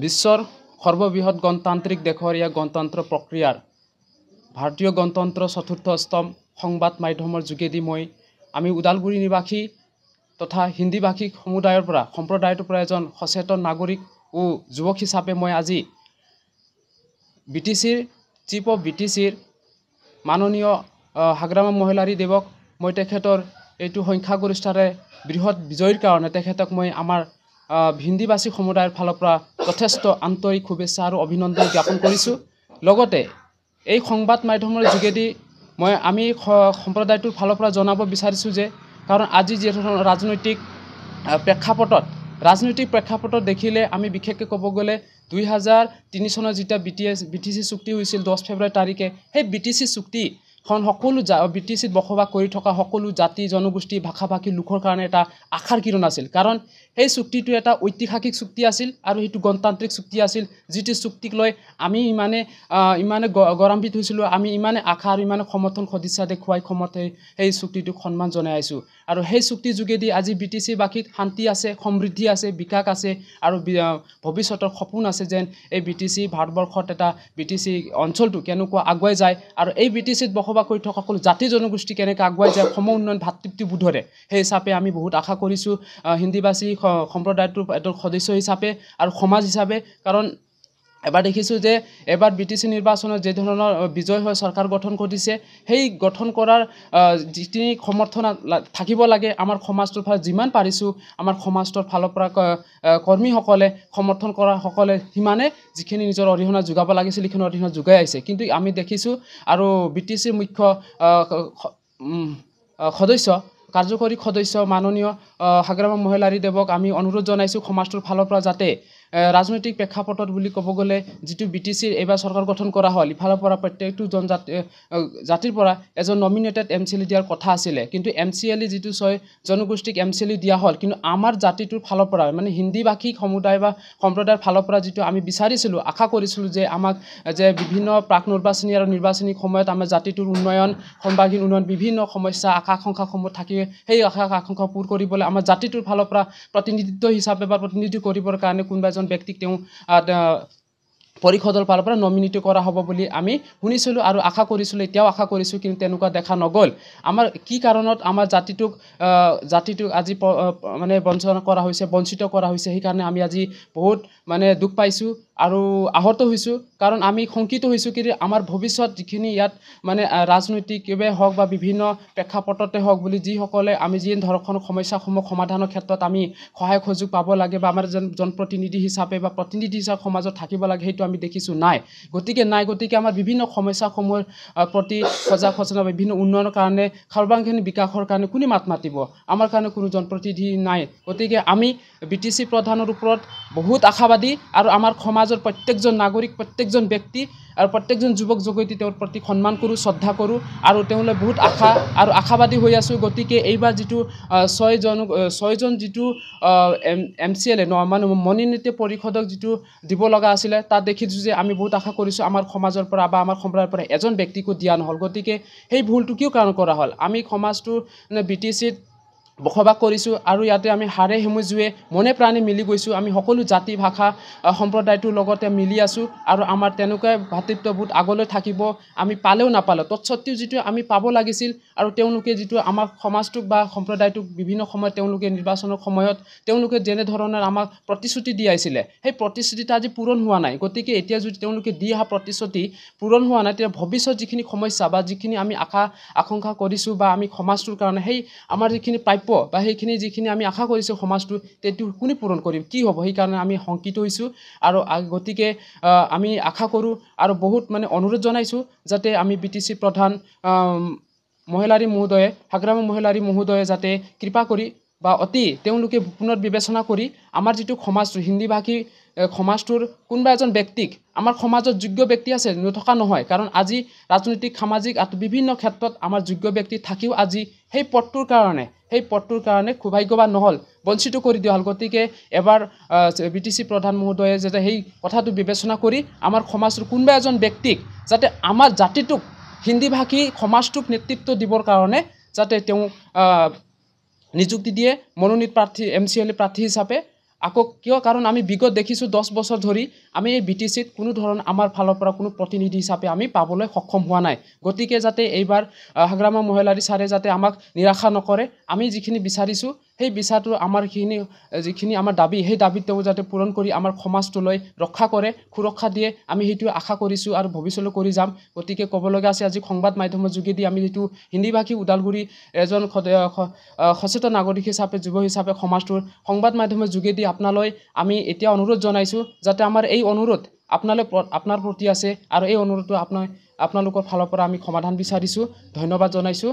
বিশ্বৰ সৰ্ববৃহৎ গণতান্ত্ৰিক দেশৰ ইয়াৰ গণতন্ত্ৰ প্ৰক্ৰিয়াৰ ভাৰতীয় গণতন্ত্ৰ চতুৰ্থ স্তম্ভ সংবাদ মাধ্যমৰ যোগেদি আমি ওদালগুৰি নিবাসী তথা হিন্দীভাষী সম্প্ৰদায়ৰ পৰা এজন সচেতন নাগৰিক ও যুৱক হিচাপে মই আজি BTCৰ চিফ অফ BTCৰ মাননীয় হাগ্ৰামা মহিলাৰী দেৱক মই তেখেতৰ এইটো সংখ্যাগৰিষ্ঠতাৰে বৃহৎ বিজয়ৰ কাৰণে তেখেতক মই আমাৰ হিন্দীভাষী সমুদায়ৰ ফালৰ পৰা যথেষ্ট আন্তৰিক শুভেচ্ছা আৰু অভিনন্দন জ্ঞাপন কৰিছোঁ। লগতে এই সংবাদ মাধ্যমৰ যোগেদি আমি সম্প্ৰদায়টোৰ ফালৰ পৰা জনাব বিচাৰিছোঁ যে কাৰণ আজি যিহেতু ৰাজনৈতিক প্ৰেক্ষাপটত দেখিলে আমি বিশেষকৈ ক'ব গ'লে 2003 চনত যেতিয়া BTC চুক্তি হৈছিল 10 ফেব্ৰুৱাৰী তাৰিখে সেই BTC চুক্তিখন সকলো BTCত বসবাস কৰি থকা সকলো জাতি জনগোষ্ঠী ভাষা ভাষী লোকৰ কাৰণে এটা আশাৰ কিৰণ আছিল। কাৰণ এই চুক্তিটো এটা ঐতিহাসিক চুক্তি আছিল আৰু সেইটো গণতান্ত্ৰিক চুক্তি আছিল, যিটো চুক্তিক লৈ আমি ইমানে গৌৰৱান্বিত হৈছিলোঁ, আমি ইমানে আশা আৰু ইমানে সমৰ্থন সদিচ্ছা দেখুৱাই সেই চুক্তিটোক সন্মান জনাই আছোঁ। আৰু সেই চুক্তিৰ যোগেদি আজি BTC বাসীত শান্তি আছে, সমৃদ্ধি আছে, বিকাশ আছে আৰু ভৱিষ্যতৰ সপোন আছে যেন এই BTC ভাৰতবৰ্ষত এটা BTC অঞ্চলটো কেনেকুৱা আগুৱাই যায় আৰু এই BTCত বসবাস কৰি থকা সকলো জাতি জনগোষ্ঠী কেনেকৈ আগুৱাই যায় সম উন্নয়ন ভাতৃত্ববোধৰে, সেই হিচাপে আমি বহুত আশা কৰিছোঁ হিন্দীভাষী সম্প্ৰদায়টোৰ এজন সদস্য হিচাপে আৰু সমাজ হিচাপে। কাৰণ এবাৰ দেখিছোঁ যে এবাৰ BTC নিৰ্বাচনত যে ধৰণৰ বিজয় হৈ চৰকাৰ গঠন কৰিছে, সেই গঠন কৰাৰ যিখিনি সমৰ্থন থাকিব লাগে আমাৰ সমাজটোৰ ফালে যিমান পাৰিছোঁ আমাৰ সমাজটোৰ ফালৰ পৰা কৰ্মীসকলে সমৰ্থন কৰা সকলে সিমানে যিখিনি নিজৰ অৰিহণা যোগাব লাগিছিল সেইখিনি অৰিহণা যোগাই আহিছে। কিন্তু আমি দেখিছোঁ আৰু BTCৰ মুখ্য কাৰ্যকৰী সদস্য মাননীয় হাগ্ৰামা মহিলাৰী দেৱক আমি অনুৰোধ জনাইছোঁ সমাজটোৰ ফালৰ পৰা যাতে ৰাজনৈতিক প্ৰেক্ষাপটত বুলি ক'ব গ'লে যিটো BTCৰ এইবাৰ চৰকাৰ গঠন কৰা হ'ল, ইফালৰ পৰা প্ৰত্যেকটো জাতিৰ পৰা এজন নমিনেটেড MCLA দিয়াৰ কথা আছিলে, কিন্তু MCLA যিটো জনগোষ্ঠীক MCLA দিয়া হ'ল, কিন্তু আমাৰ জাতিটোৰ ফালৰ পৰা মানে হিন্দীভাষী সমুদায় বা সম্প্ৰদায়ৰ ফালৰ পৰা যিটো আমি বিচাৰিছিলোঁ আশা কৰিছিলোঁ যে আমাক যে বিভিন্ন প্ৰাক নিৰ্বাচনী আৰু নিৰ্বাচনী সময়ত আমাৰ জাতিটোৰ উন্নয়ন সৰ্বাংগীন উন্নয়ন বিভিন্ন সমস্যা আশা আকাংক্ষাসমূহ থাকে, সেই আশা আকাংক্ষা পূৰ কৰিবলৈ আমাৰ জাতিটোৰ ফালৰ পৰা প্ৰতিনিধিত্ব হিচাপে বা প্ৰতিনিধিত্ব কৰিবৰ কাৰণে কোনোবা এজন ব্যক্তিক তেওঁ পৰিষদৰ ফালৰ পৰা নমিনেট কৰা হ'ব বুলি আমি শুনিছিলোঁ আৰু আশা কৰিছিলোঁ, এতিয়াও আশা কৰিছোঁ, কিন্তু তেনেকুৱা দেখা নগ'ল। আমাৰ কি কাৰণত আমাৰ জাতিটোক আজি মানে বঞ্চিত কৰা হৈছে সেইকাৰণে আমি আজি বহুত মানে দুখ পাইছোঁ আৰু আহত হৈছোঁ। কাৰণ আমি শংকিত হৈছোঁ কি আমাৰ ভৱিষ্যত যিখিনি ইয়াত মানে ৰাজনৈতিকভাৱে হওক বা বিভিন্ন প্ৰেক্ষাপটতে হওক বুলি যিসকলে আমি যি ধৰণৰ সমস্যাসমূহ সমাধানৰ ক্ষেত্ৰত আমি সহায় সহযোগ পাব লাগে বা আমাৰ জনপ্ৰতিনিধি হিচাপে বা প্ৰতিনিধি হিচাপে সমাজত থাকিব লাগে সেইটো আমি দেখিছোঁ গতিকে আমাৰ বিভিন্ন সমস্যাসমূহৰ প্ৰতি সজাগ বিভিন্ন উন্নয়নৰ কাৰণে সৰ্বাংগীন বিকাশৰ কাৰণে কোনে মাত মাতিব, আমাৰ কাৰণে কোনো জনপ্ৰতিনিধি নাই। গতিকে আমি BTC প্ৰধানৰ ওপৰত বহুত আশাবাদী আৰু আমাৰ সমাজৰ প্ৰত্যেকজন নাগৰিক প্ৰত্যেকজন ব্যক্তি আৰু প্ৰত্যেকজন যুৱক যুৱতী তেওঁৰ প্ৰতি সন্মান কৰোঁ, শ্ৰদ্ধা কৰোঁ আৰু তেওঁলৈ বহুত আশা আৰু আশাবাদী হৈ আছোঁ। গতিকে এইবাৰ যিটো ছয়জন যিটো MCLA মানে মনোনীত পৰিষদক যিটো দিব লগা আছিলে তাত দেখিছোঁ যে আমি বহুত আশা কৰিছোঁ আমাৰ সমাজৰ পৰা বা আমাৰ সম্প্ৰদায়ৰ পৰা এজন ব্যক্তিকো দিয়া নহ'ল। গতিকে সেই ভুলটো কিয় কাৰণ কৰা হ'ল? আমি সমাজটো BTCত বসবাস কৰিছোঁ আৰু ইয়াতে আমি হাড়ে হিমজুৱে মনে প্ৰাণে মিলি গৈছোঁ, আমি সকলো জাতি ভাষা সম্প্ৰদায়টোৰ লগতে মিলি আছোঁ আৰু আমাৰ তেনেকুৱাই ভাতৃত্ববোধ আগলৈ থাকিব। আমি পালেও নাপালেও তৎসত্ত্বেও যিটো আমি পাব লাগিছিল আৰু তেওঁলোকে যিটো আমাৰ সমাজটোক বা সম্প্ৰদায়টোক বিভিন্ন সময়ত তেওঁলোকে নিৰ্বাচনৰ সময়ত তেওঁলোকে যেনেধৰণৰ আমাক প্ৰতিশ্ৰুতি দি আহিছিলে সেই প্ৰতিশ্ৰুতিটো আজি পূৰণ হোৱা নাই। গতিকে এতিয়া যদি তেওঁলোকে দি অহা প্ৰতিশ্ৰুতি পূৰণ হোৱা নাই তেতিয়া ভৱিষ্যত যিখিনি সমস্যা বা যিখিনি আমি আকাংক্ষা কৰিছোঁ বা আমি সমাজটোৰ কাৰণে সেই আমাৰ যিখিনি প্ৰাপ্য বা সেইখিনি যিখিনি আমি আশা কৰিছোঁ সমাজটো সেইটো কোনে পূৰণ কৰিম, কি হ'ব, সেইকাৰণে আমি শংকিত হৈছোঁ আৰু গতিকে আমি আশা কৰোঁ আৰু বহুত মানে অনুৰোধ জনাইছোঁ যাতে আমি BTC প্ৰধান হাগ্ৰামা মহিলাৰী মহোদয়ে যাতে কৃপা কৰি বা তেওঁলোকে পুনৰ বিবেচনা কৰি আমাৰ যিটো সমাজটো হিন্দীভাষী সমাজটোৰ কোনোবা এজন ব্যক্তিক আমাৰ সমাজত যোগ্য ব্যক্তি আছে নথকা নহয়, কাৰণ আজি ৰাজনৈতিক সামাজিক বিভিন্ন ক্ষেত্ৰত আমাৰ যোগ্য ব্যক্তি থাকিও আজি সেই পদটোৰ কাৰণে সৌভাগ্যৱান নহ'ল, বঞ্চিত কৰি দিয়া হ'ল। গতিকে এবাৰ BTC প্ৰধান মহোদয়ে যাতে সেই কথাটো বিবেচনা কৰি আমাৰ সমাজটোৰ কোনোবা এজন ব্যক্তিক যাতে আমাৰ জাতিটোক হিন্দীভাষী সমাজটোক নেতৃত্ব দিবৰ কাৰণে যাতে তেওঁ নিযুক্তি দিয়ে মনোনীত প্ৰাৰ্থী MCLA প্ৰাৰ্থী হিচাপে আকৌ কিয় কাৰণ আমি বিগত দেখিছোঁ 10 বছৰ ধৰি আমি এই BTCত কোনো ধৰণৰ আমাৰ ফালৰ পৰা কোনো প্ৰতিনিধি হিচাপে আমি পাবলৈ সক্ষম হোৱা নাই গতিকে যাতে এইবাৰ হাগ্ৰামা মহিলাৰী ছাৰে যাতে আমাক নিৰাশা নকৰে আমি যিখিনি বিচাৰিছোঁ সেই বিচাৰটো আমাৰ যিখিনি আমাৰ দাবী সেই দাবী তেওঁ যাতে পূৰণ কৰি আমাৰ সমাজটোলৈ ৰক্ষা কৰে সুৰক্ষা দিয়ে আমি সেইটো আশা কৰিছোঁ আৰু ভৱিষ্যতলৈ কৰি যাম গতিকে ক'ব লগা আছে আজি সংবাদ মাধ্যমৰ যোগেদি আমি যিটো হিন্দীভাষী ওদালগুৰি এজন সচেতন নাগৰিক হিচাপে যুৱ হিচাপে সমাজটোৰ সংবাদ মাধ্যমৰ যোগেদি আপোনালৈ আমি এতিয়া অনুৰোধ জনাইছোঁ যাতে আমাৰ এই অনুৰোধ আপোনাৰ প্ৰতি আছে আৰু এই অনুৰোধটো আপোনালোকৰ ফালৰ পৰা আমি সমাধান বিচাৰিছোঁ ধন্যবাদ জনাইছোঁ